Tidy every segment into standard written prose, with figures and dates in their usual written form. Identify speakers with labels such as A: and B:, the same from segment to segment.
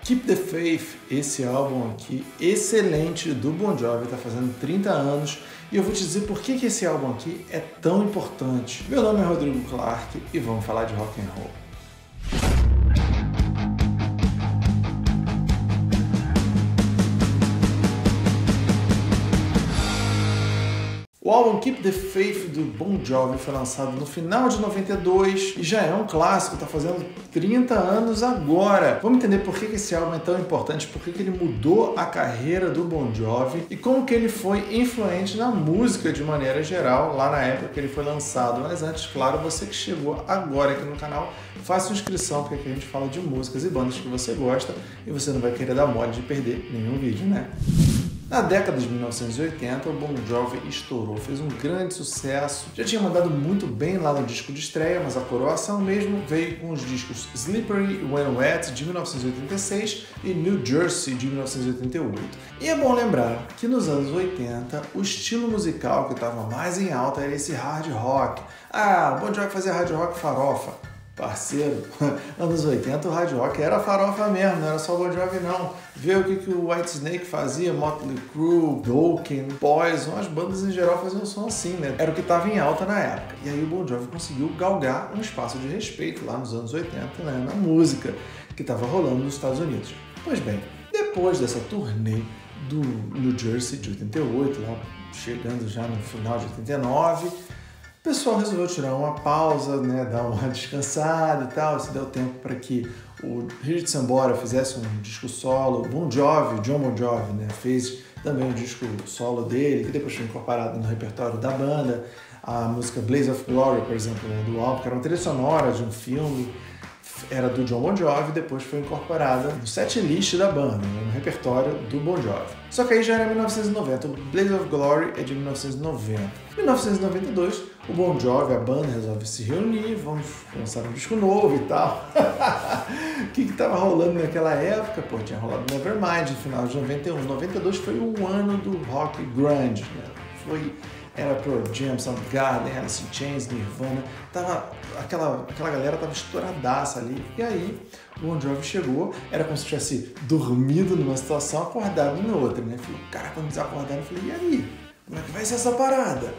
A: Keep the Faith, esse álbum aqui, excelente, do Bon Jovi, está fazendo 30 anos, e eu vou te dizer por que esse álbum aqui é tão importante. Meu nome é Rodrigo Clark e vamos falar de rock and roll. O álbum Keep the Faith do Bon Jovi foi lançado no final de 92 e já é um clássico, está fazendo 30 anos agora. Vamos entender por que esse álbum é tão importante, por que ele mudou a carreira do Bon Jovi e como que ele foi influente na música de maneira geral, lá na época que ele foi lançado. Mas antes, claro, você que chegou agora aqui no canal, faça sua inscrição, porque aqui a gente fala de músicas e bandas que você gosta e você não vai querer dar mole de perder nenhum vídeo, né? Na década de 1980, o Bon Jovi estourou, fez um grande sucesso, já tinha mandado muito bem lá no disco de estreia, mas a coroação mesmo veio com os discos Slippery When Wet, de 1986, e New Jersey, de 1988. E é bom lembrar que nos anos 80, o estilo musical que estava mais em alta era esse hard rock. Ah, o Bon Jovi fazia hard rock farofa. Parceiro, anos 80 o hard rock era farofa mesmo, não era só o Bon Jovi não. Vê o que o Whitesnake fazia, Motley Crue, Dokken, Poison, as bandas em geral faziam um som assim, né? Era o que estava em alta na época. E aí o Bon Jovi conseguiu galgar um espaço de respeito lá nos anos 80, né? Na música que estava rolando nos Estados Unidos. Pois bem, depois dessa turnê do New Jersey de 88, lá chegando já no final de 89, o pessoal resolveu tirar uma pausa, né, dar uma descansada e tal, se deu tempo para que o Richard Sambora fizesse um disco solo, John Bon Jovi, né, fez também um disco solo dele, que depois foi incorporado no repertório da banda, a música Blaze of Glory, por exemplo, né, do álbum, que era uma trilha sonora de um filme, era do John Bon Jovi, depois foi incorporada no setlist da banda, né, no repertório do Bon Jovi. Só que aí já era 1990, o Blaze of Glory é de 1990. Em 1992, o Bon Jovi, a banda, resolve se reunir, vamos lançar um disco novo e tal. O que estava rolando naquela época? Pô, tinha rolado Nevermind no final de 91. 92 foi o ano do rock grunge, né? Era Pearl Jam, Soundgarden, Alice in Chains, Nirvana, aquela galera tava estouradaça ali. E aí, o Bon Jovi chegou, era como se tivesse dormido numa situação, acordado na outra, né? Falei, cara, quando eles acordaram, eu falei, e aí? Como é que vai ser essa parada?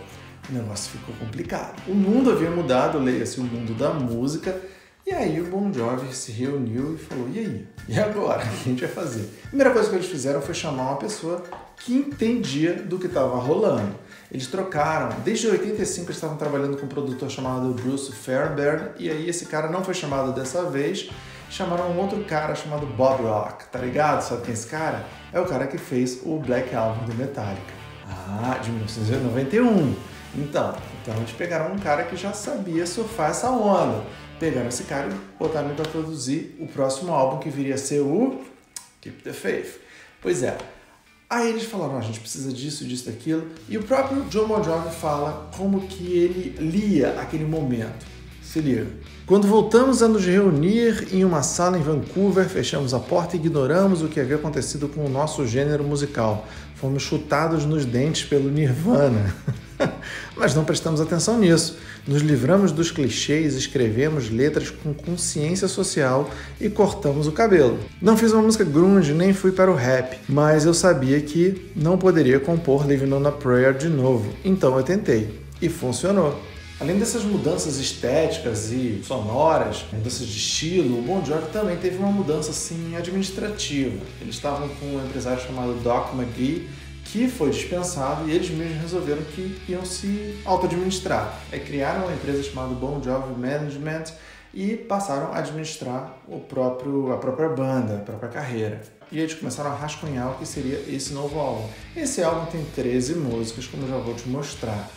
A: O negócio ficou complicado. O mundo havia mudado, leia-se, o mundo da música, e aí o Bon Jovi se reuniu e falou, e aí? E agora? O que a gente vai fazer? A primeira coisa que eles fizeram foi chamar uma pessoa que entendia do que estava rolando. Eles trocaram, desde 85 eles estavam trabalhando com um produtor chamado Bruce Fairbairn, e aí esse cara não foi chamado dessa vez, chamaram um outro cara chamado Bob Rock, tá ligado? Sabe quem é esse cara? É o cara que fez o Black Album do Metallica. Ah, de 1991. Então eles pegaram um cara que já sabia surfar essa onda. Pegaram esse cara e botaram ele para produzir o próximo álbum que viria a ser o Keep the Faith. Pois é. Aí eles falaram, a gente precisa disso, daquilo. E o próprio John Bon Jovi fala como que ele lia aquele momento. Se liga. Quando voltamos a nos reunir em uma sala em Vancouver, fechamos a porta e ignoramos o que havia acontecido com o nosso gênero musical. Fomos chutados nos dentes pelo Nirvana. Mas não prestamos atenção nisso. Nos livramos dos clichês, escrevemos letras com consciência social e cortamos o cabelo. Não fiz uma música grunge, nem fui para o rap, mas eu sabia que não poderia compor Living on a Prayer de novo. Então eu tentei. E funcionou. Além dessas mudanças estéticas e sonoras, mudanças de estilo, o Bon Jovi também teve uma mudança assim, administrativa. Eles estavam com um empresário chamado Doc McGhee, que foi dispensado, e eles mesmos resolveram que iam se auto-administrar. Aí criaram uma empresa chamada Bon Jovi Management e passaram a administrar a própria banda, a própria carreira. E eles começaram a rascunhar o que seria esse novo álbum. Esse álbum tem 13 músicas, como eu já vou te mostrar.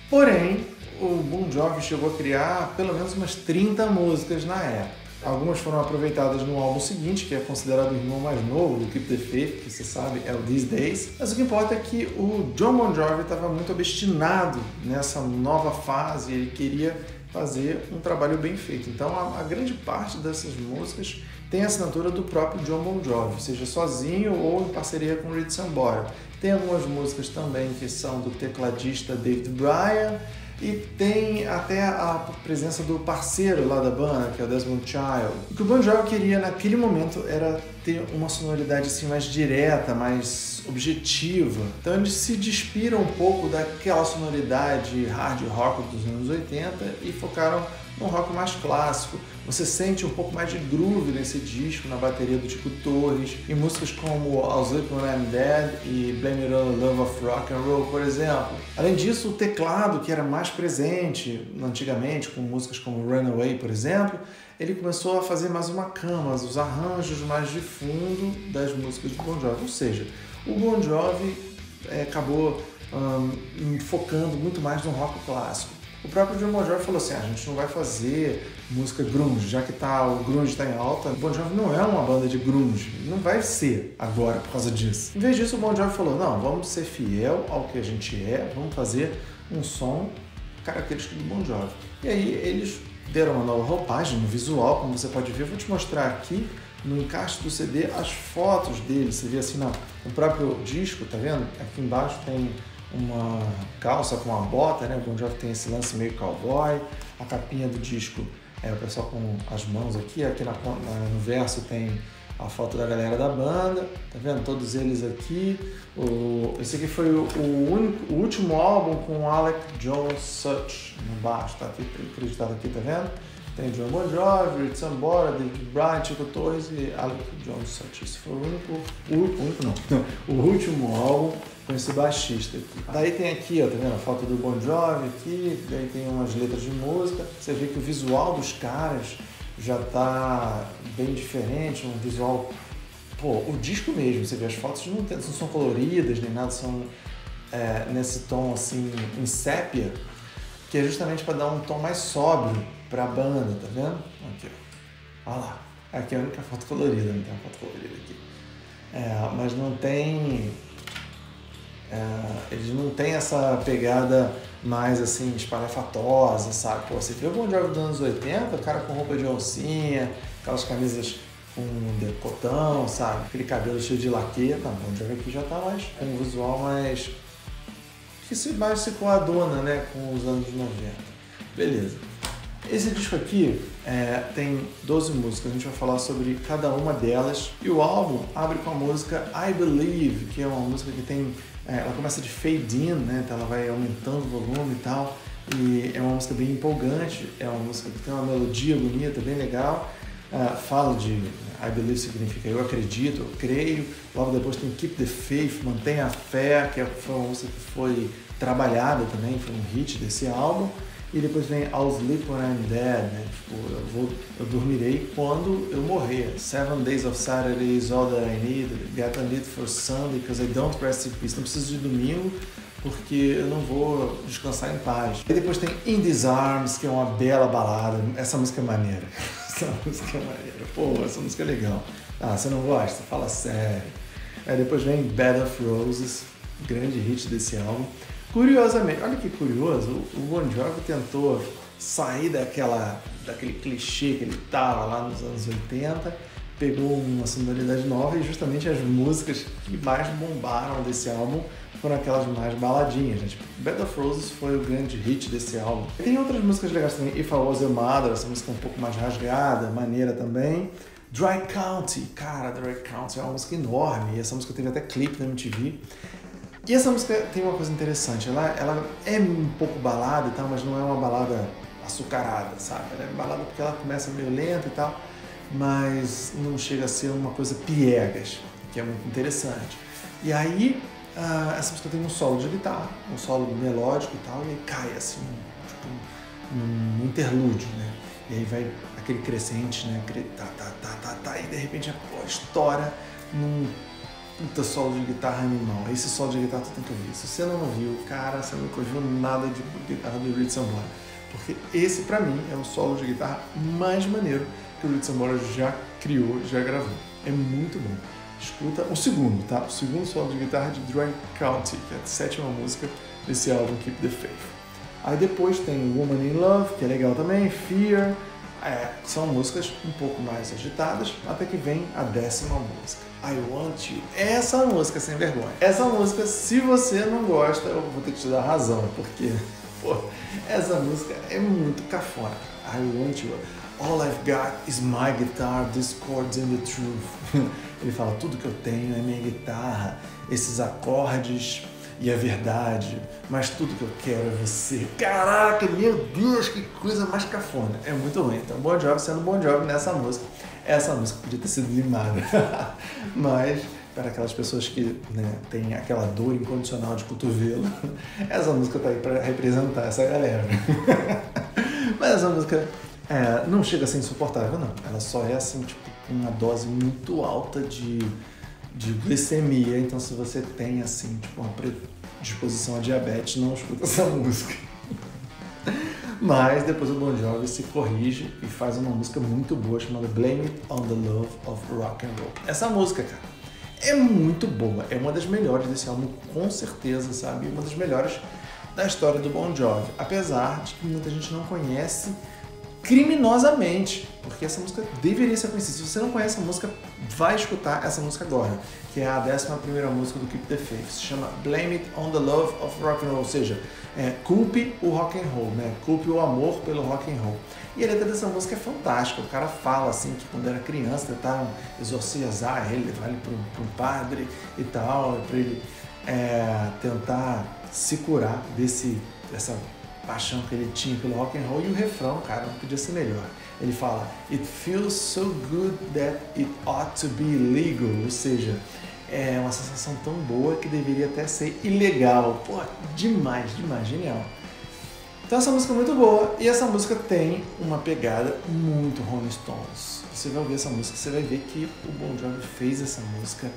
A: Porém, o Bon Jovi chegou a criar pelo menos umas 30 músicas na época. Algumas foram aproveitadas no álbum seguinte, que é considerado o irmão mais novo do Keep the Faith, que você sabe é o These Days. Mas o que importa é que o John Bon Jovi estava muito obstinado nessa nova fase, ele queria fazer um trabalho bem feito. Então a grande parte dessas músicas tem a assinatura do próprio John Bon Jovi, seja sozinho ou em parceria com o Richard Sambora. Tem algumas músicas também que são do tecladista David Bryan, E tem até a presença do parceiro lá da banda, que é o Desmond Child. O que o Bon Jovi queria naquele momento era ter uma sonoridade assim mais direta, mais objetiva. Então eles se despiram um pouco daquela sonoridade hard rock dos anos 80 e focaram num rock mais clássico. Você sente um pouco mais de groove nesse disco, na bateria do Tico Torres, em músicas como I'll Sleep When I'm Dead e Blame It On The Love of Rock and Roll, por exemplo. Além disso, o teclado, que era mais presente antigamente, com músicas como Runaway, por exemplo, ele começou a fazer mais uma cama, os arranjos mais de fundo das músicas do Bon Jovi. Ou seja, o Bon Jovi acabou focando muito mais no rock clássico. O próprio John Bon Jovi falou assim, a gente não vai fazer música grunge, já que o grunge está em alta. O Bon Jovi não é uma banda de grunge, não vai ser agora por causa disso. Em vez disso, o Bon Jovi falou, não, vamos ser fiel ao que a gente é, vamos fazer um som característico do Bon Jovi. E aí eles deram uma nova roupagem no visual, como você pode ver, eu vou te mostrar aqui no encaixe do CD as fotos dele. Você vê assim no próprio disco, tá vendo? Aqui embaixo tem uma calça com uma bota, né? O Bon Jovi tem esse lance meio cowboy. A capinha do disco é o pessoal com as mãos aqui no verso tem a foto da galera da banda, tá vendo? Todos eles aqui. Esse aqui foi o último álbum com o Alec John Such no baixo, tá aqui, acreditado aqui, tá vendo? Tem John Bon Jovi, Richard Sambora, David Bryan, Tico Torres e Alec John Such. Esse foi o último álbum com esse baixista aqui. Daí tem aqui, ó, tá vendo a foto do Bon Jovi aqui, daí tem umas letras de música. Você vê que o visual dos caras já tá bem diferente, um visual... Pô, o disco mesmo, você vê as fotos não são coloridas nem nada, são nesse tom assim, em sépia, que é justamente para dar um tom mais sóbrio para a banda, tá vendo? Aqui, ó. Olha lá. Aqui é a única foto colorida, não tem uma foto colorida aqui. Mas não tem... eles não têm essa pegada mais assim, espalhafatosa, sabe? Pô, você vê o Bon Jovi dos anos 80, o cara com roupa de oncinha, aquelas camisas com decotão, sabe? Aquele cabelo cheio de laqueta. O Bon Jovi aqui já tá mais com um visual mais... que mais se coaduna, né, com os anos 90. Beleza. Esse disco aqui tem 12 músicas, a gente vai falar sobre cada uma delas. E o álbum abre com a música I Believe, que é uma música que tem... ela começa de fade in, né, então ela vai aumentando o volume e tal. E é uma música bem empolgante, é uma música que tem uma melodia bonita, bem legal. Fala de I Believe significa eu acredito, eu creio. Logo depois tem Keep the Faith, Mantenha a Fé, que foi uma música que foi trabalhada também, foi um hit desse álbum. E depois vem I'll Sleep When I'm Dead, né? Tipo, eu dormirei quando eu morrer. 7 Days of Saturday is all that I need. Get a need for Sunday, because I don't rest in peace. Não preciso de domingo, porque eu não vou descansar em paz. E depois tem In These Arms, que é uma bela balada. Essa música é maneira. Essa música é maneira. Pô, essa música é legal. Você não gosta? Fala sério. Aí depois vem Bed of Roses, grande hit desse álbum. Curiosamente, olha que curioso, o Bon Jovi tentou sair daquele clichê que ele estava lá nos anos 80, pegou uma sonoridade nova e justamente as músicas que mais bombaram desse álbum foram aquelas mais baladinhas, né? Tipo, Bed of Roses foi o grande hit desse álbum. Tem outras músicas legais também, If I Was Your Mother, essa música é um pouco mais rasgada, maneira também. Dry County, cara, Dry County é uma música enorme, e essa música teve até clipe na MTV. E essa música tem uma coisa interessante, ela é um pouco balada e tal, mas não é uma balada açucarada, sabe? Ela é balada porque ela começa meio lenta e tal, mas não chega a ser uma coisa piegas, que é muito interessante. E aí, essa música tem um solo de guitarra, um solo melódico e tal, e aí cai assim, tipo, num interlúdio, né? E aí vai aquele crescente, né? E de repente estoura num puta solo de guitarra animal. Esse solo de guitarra tu tem que ouvir. Se você não ouviu, cara, você nunca ouviu nada de guitarra do Richard Sambora. Porque esse, pra mim, é o solo de guitarra mais maneiro que o Richard Sambora já criou, já gravou. É muito bom. Escuta o segundo, tá? O segundo solo de guitarra de Dry County, que é a 7ª música desse álbum Keep the Faith. Aí depois tem Woman in Love, que é legal também, Fear. São músicas um pouco mais agitadas, até que vem a 10ª música, I Want You. Essa música sem vergonha. Essa música, se você não gosta, eu vou ter que te dar razão, porque Pô, essa música é muito cafona. I want you. All I've got is my guitar, these chords and the truth. Ele fala, tudo que eu tenho é minha guitarra, esses acordes e a verdade, mas tudo que eu quero é você. Caraca, meu Deus, que coisa mais cafona. É muito ruim. Então, Bon Jovi sendo Bon Jovi nessa música. Essa música podia ter sido limada. Mas, para aquelas pessoas que têm aquela dor incondicional de cotovelo, essa música tá aí para representar essa galera. Mas essa música não chega a ser insuportável, não. Ela só é assim, tipo, uma dose muito alta de glicemia. Então, se você tem, assim, tipo, uma predisposição a diabetes, não escuta essa música. Mas depois o Bon Jovi se corrige e faz uma música muito boa chamada Blame It on the Love of Rock and Roll. Essa música, cara, é muito boa. É uma das melhores desse álbum, com certeza, sabe? Uma das melhores da história do Bon Jovi. Apesar de que muita gente não conhece criminosamente, porque essa música deveria ser conhecida. Se você não conhece a música, vai escutar essa música agora, que é a 11ª música do Keep the Faith. Se chama Blame It on the Love of Rock and Roll, ou seja, culpe o rock and roll, né? Culpe o amor pelo rock and roll. E a letra dessa música é fantástica. O cara fala assim que quando era criança tentaram exorcizar ele, levar ele para um padre e tal, para ele tentar se curar dessa paixão que ele tinha pelo rock and roll. E o refrão, cara, não podia ser melhor. Ele fala, It feels so good that it ought to be legal, ou seja, é uma sensação tão boa que deveria até ser ilegal. Pô, demais, genial. Então essa música é muito boa, e essa música tem uma pegada muito Rolling Stones. Você vai ouvir essa música, você vai ver que o Bon Jovi fez essa música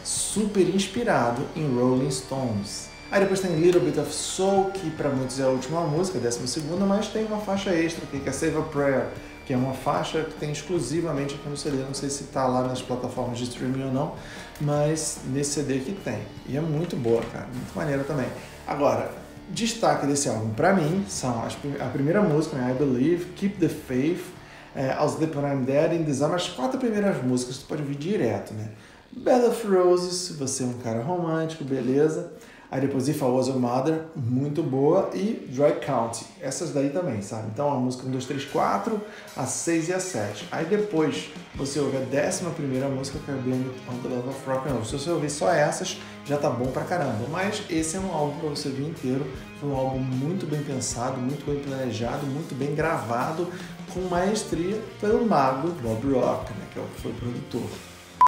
A: super inspirado em Rolling Stones. Aí depois tem Little Bit of Soul, que para muitos é a última música, a 12ª, mas tem uma faixa extra aqui, que é Save a Prayer, que é uma faixa que tem exclusivamente aqui no CD. Não sei se está lá nas plataformas de streaming ou não, mas nesse CD aqui tem. E é muito boa, cara, muito maneira também. Agora, destaque desse álbum para mim são a primeira música, né, I Believe, Keep the Faith, I'll Sleep When I'm Dead, In Desire. As 4 primeiras músicas você pode ouvir direto, né? Bed of Roses, se você é um cara romântico, beleza. Aí depois If I Was Your Mother, muito boa, e Dry County, essas daí também, sabe? Então a música 1, 2, 3, 4, a 6 e a 7. Aí depois você ouve a 11ª música, que é Blame It on the Love of Rock and Roll. Se você ouvir só essas, já tá bom pra caramba. Mas esse é um álbum pra você ouvir inteiro. Foi um álbum muito bem pensado, muito bem planejado, muito bem gravado, com maestria pelo mago Bob Rock, né, que foi o produtor.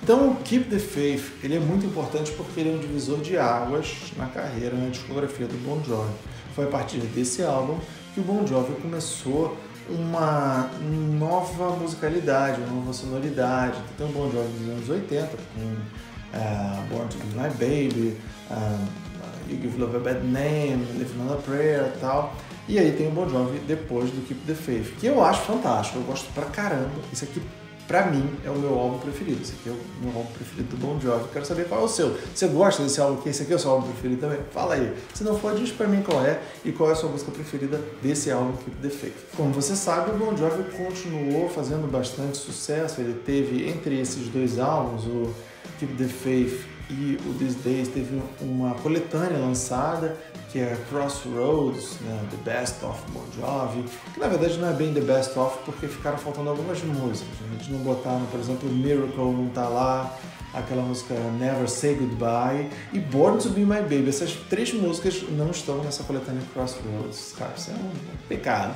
A: Então o Keep the Faith, ele é muito importante porque ele é um divisor de águas na carreira, na discografia do Bon Jovi. Foi a partir desse álbum que o Bon Jovi começou uma nova musicalidade, uma nova sonoridade. Tem o Bon Jovi dos anos 80, com Born to Be My Baby, You Give Love a Bad Name, Living on a Prayer e tal. E aí tem o Bon Jovi depois do Keep the Faith, que eu acho fantástico, eu gosto pra caramba. Isso aqui, pra mim, é o meu álbum preferido. Esse aqui é o meu álbum preferido do Bon Jovi. Quero saber qual é o seu. Você gosta desse álbum aqui? Esse aqui é o seu álbum preferido também? Fala aí. Se não for, diz pra mim qual é e qual é a sua música preferida desse álbum Keep the Faith. Como você sabe, o Bon Jovi continuou fazendo bastante sucesso. Ele teve, entre esses dois álbuns, o Keep the Faith e o These Days, teve uma coletânea lançada, que é Crossroads, né, The Best of Bon Jovi, que na verdade não é bem The Best of, porque ficaram faltando algumas músicas. Eles não botaram, por exemplo, Miracle não tá lá, aquela música Never Say Goodbye e Born to Be My Baby. Essas 3 músicas não estão nessa coletânea Crossroads, cara, isso é um pecado.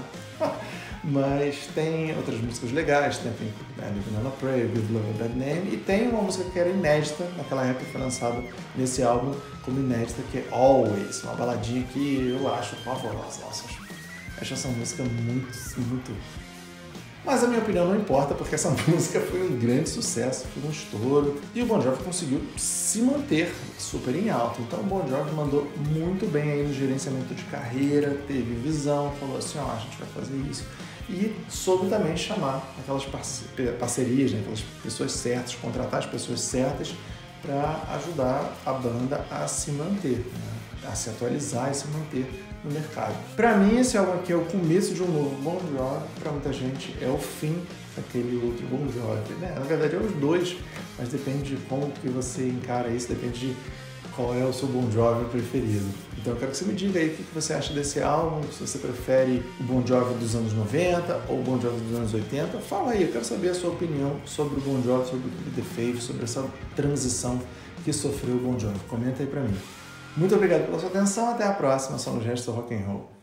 A: Mas tem outras músicas legais, tem Living on a Prayer, Give Love a Bad Name, e tem uma música que era inédita, naquela época foi lançada nesse álbum como inédita, que é Always, uma baladinha que eu acho pavorosa. Nossa, eu acho essa música muito... Mas a minha opinião não importa, porque essa música foi um grande sucesso, foi um estouro, e o Bon Jovi conseguiu se manter super em alta. Então o Bon Jovi mandou muito bem aí no gerenciamento de carreira, teve visão, falou assim, ó, a gente vai fazer isso. E soube também chamar aquelas parcerias, né, aquelas pessoas certas, contratar as pessoas certas para ajudar a banda a se manter, né, a se atualizar e se manter no mercado. Para mim, esse álbum aqui é o começo de um novo Bon Jovi, para muita gente é o fim daquele outro Bon Jovi, né? Na verdade é os dois, mas depende de como que você encara isso, depende de qual é o seu Bon Jovi preferido. Então eu quero que você me diga aí o que você acha desse álbum, se você prefere o Bon Jovi dos anos 90 ou o Bon Jovi dos anos 80. Fala aí, eu quero saber a sua opinião sobre o Bon Jovi, sobre o Keep the Faith, sobre essa transição que sofreu o Bon Jovi. Comenta aí pra mim. Muito obrigado pela sua atenção, até a próxima, só no Gesto Rock and Roll.